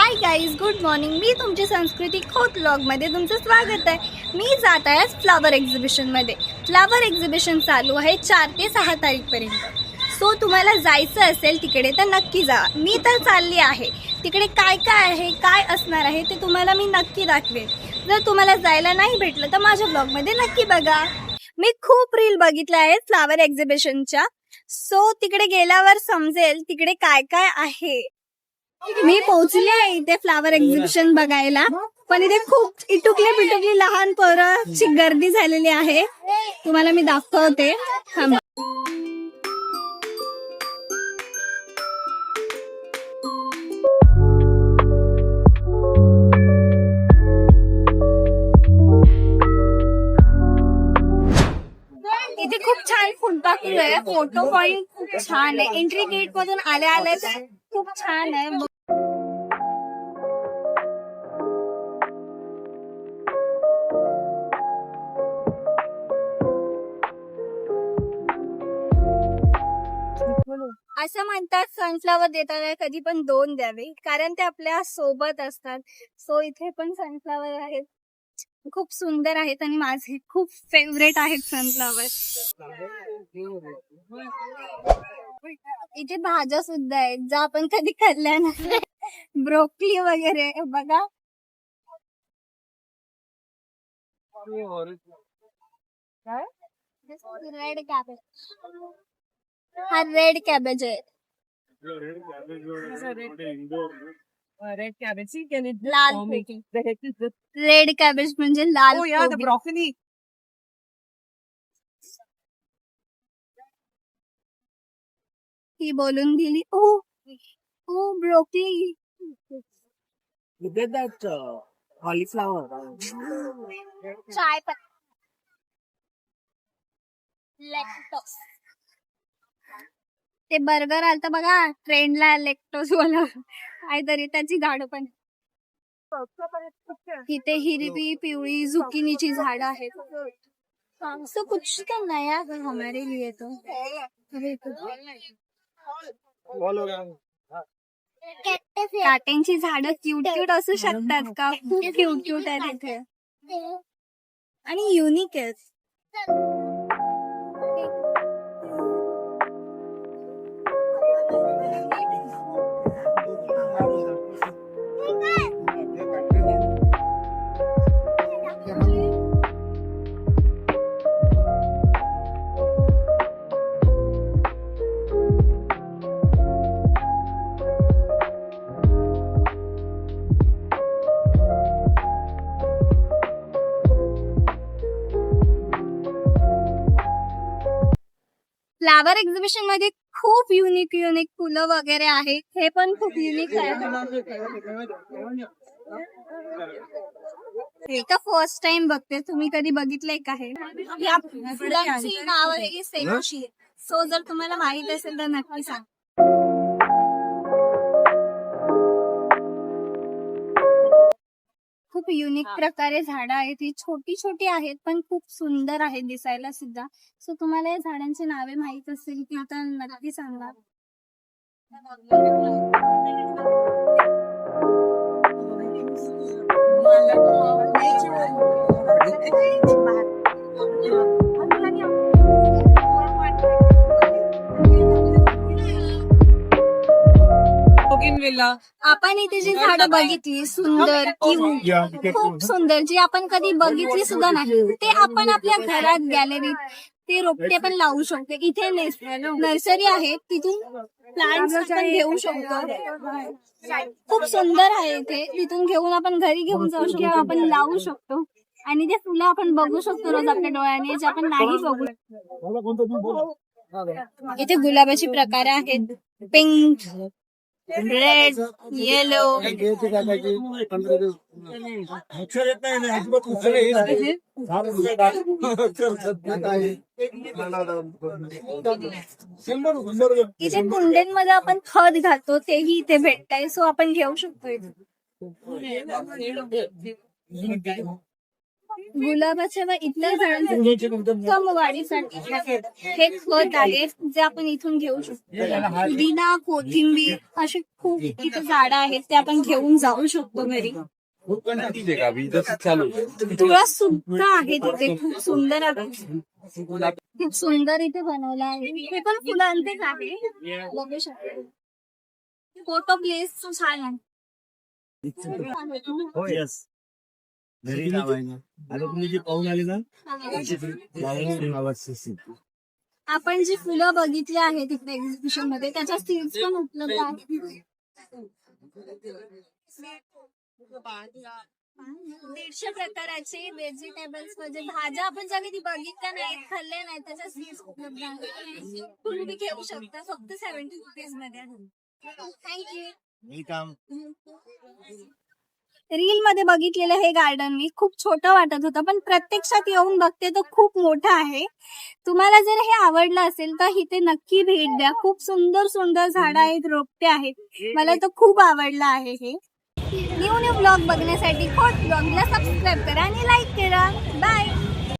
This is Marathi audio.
हाय गाईज, गुड मॉर्निंग. मी तुमची संस्कृती खोत व्लॉगमध्ये तुमचं स्वागत आहे. मी जात आहे फ्लावर एक्झिबिशनमध्ये. फ्लावर एक्झिबिशन चालू आहे 4 ते 6 तारीखपर्यंत. सो तुम्हाला जायचं असेल तिकडे तर नक्की जा. मी तर चालली आहे. तिकडे काय काय आहे, काय असणार आहे ते तुम्हाला मी नक्की दाखवेन. जर तुम्हाला जायला नाही भेटलं तर माझ्या ब्लॉगमध्ये नक्की बघा. मी खूप रील बघितल्या आहेत फ्लावर एक्झिबिशनच्या. सो तिकडे गेल्यावर समजेल तिकडे काय काय आहे. मी पोहोचले आहे इथे फ्लावर एक्झिबिशन बघायला, पण इथे खूप इटुकली पिटुकली लहान पोरांची गर्दी झालेली आहे. तुम्हाला मी दाखवते. इथे खूप छान फुलपाखरू आहे. फोटो पॉइंट खूप छान आहे. एंट्री गेट मधून आल्या खूप छान आहे. असं म्हणतात सनफ्लावर देताना कधी पण 2 द्यावे, कारण ते आपल्या सोबत असतात. सो इथे पण सनफ्लावर आहेत, खूप सुंदर आहेत आणि माझे खूप फेवरेट आहेत सनफ्लावर. इथे भाज्या सुद्धा आहेत ज्या आपण कधी खाल्ल्या नाही. ब्रोकली वगैरे बघा. Red cabbage. हा रेड कॅबेज आहे. Red cabbage, see, can it लाल the रेड कॅबेज म्हणजे लाल. Oh yeah, the broccoli. ही बोलून गेली. Oh oh broccoli. You get that cauliflower. चाय पत्ती. लेक्टोस. ते बर्गर आलतं बघा ट्रेंडला, लेक्टोस वाला काहीतरी, त्याची झाडं पण. इथे हिरवी पिवळी झुकिनीची झाडं आहेत. सो कुछ तो नया है हमारे लिए तो. काट्यांची झाडं क्यूट क्यूट असू शकतात का? खूप क्यूट क्यूट आहेत इथे आणि युनिक आहेत. फ्लावर एक्झिबिशन मध्ये खूप युनिक फुलं वगैरे आहेत. हे पण खूप युनिक आहे. हे का फर्स्ट टाइम बघते. तुम्ही कधी बघितलंय का? हे या फुलांची नाव आहे सेनोशी. सो जर तुम्हाला माहित असेल तर नक्की सांग. खूप युनिक प्रकारे झाडं आहेत. ही छोटी छोटी आहेत पण खूप सुंदर आहेत दिसायला सुद्धा. सो तुम्हाला या झाडांची नावे माहित असेल की आता नक्की सांगा. आपण इथे जी झाडं बघितली सुंदर, खूप सुंदर, जी आपण कधी बघितली सुद्धा नाही, ते आपण आपल्या घरात गॅलरीत ते रोपटे पण लावू शकतो. इथे नर्सरी आहे, तिथून प्लांट्स आपण घेऊ शकतो. खूप सुंदर आहे इथे. तिथून घेऊन आपण घरी घेऊन जाऊ शकतो, आपण लावू शकतो आणि ते फुलं आपण बघू शकतो रोज आपल्या डोळ्याने, जे आपण नाही बघू. इथे गुलाबाचे प्रकार आहेत. Pink, red, yellow. इथे कुंड्यांमध्ये आपण खत घालतो तेही इथे भेटतंय. सो आपण घेऊ शकतो इथे. गुलाबाच्या व इतर झाडांसाठी उत्तम वाढीसाठी हे खत आहे जे आपण इथून घेऊ शकतो. पुदिना, कोथिंबीर अशी खूप इथे झाडं आहेत ते आपण घेऊन जाऊ शकतो घरी. तुळस सुद्धा आहे तिथे, खूप सुंदर आहे, खूप सुंदर इथे बनवलं आहे. हे पण फुलांचेच आहे, बघू शकतो. फोटो प्लेस छान आहे. हो यस घरी लावायला आता तुम्ही जे पाहून आले ना आपण जी फुलं बघितली आहेत तिथे एक्झिबिशन मध्ये त्याच्या सीड्स पण उपलब्ध आहेत. 150 प्रकाराचे व्हेजिटेबल्स म्हणजे भाज्या आपण ज्या कधी बघितल्या नाहीत, खाल्ल्या नाहीत, त्याच्या सीड्स उपलब्ध आहेत. तुम्ही घेऊ शकता फक्त 70 रुपीज मध्ये. थँक्यू. वेलकम. रील मध्ये बघितलेलं हे गार्डन मी खूप छोटं वाटत होतं, पण प्रत्यक्षात येऊन बघते तर खूप मोठं आहे. तुम्हाला जर हे आवडलं असेल तर इथे नक्की भेट द्या. खूप सुंदर सुंदर झाडं आहेत, रोपटे आहेत. मला तर खूप आवडलं आहे हे. न्यू ब्लॉग बघण्यासाठी खोत ब्लॉगला सबस्क्राईब करा आणि लाईक करा. बाय.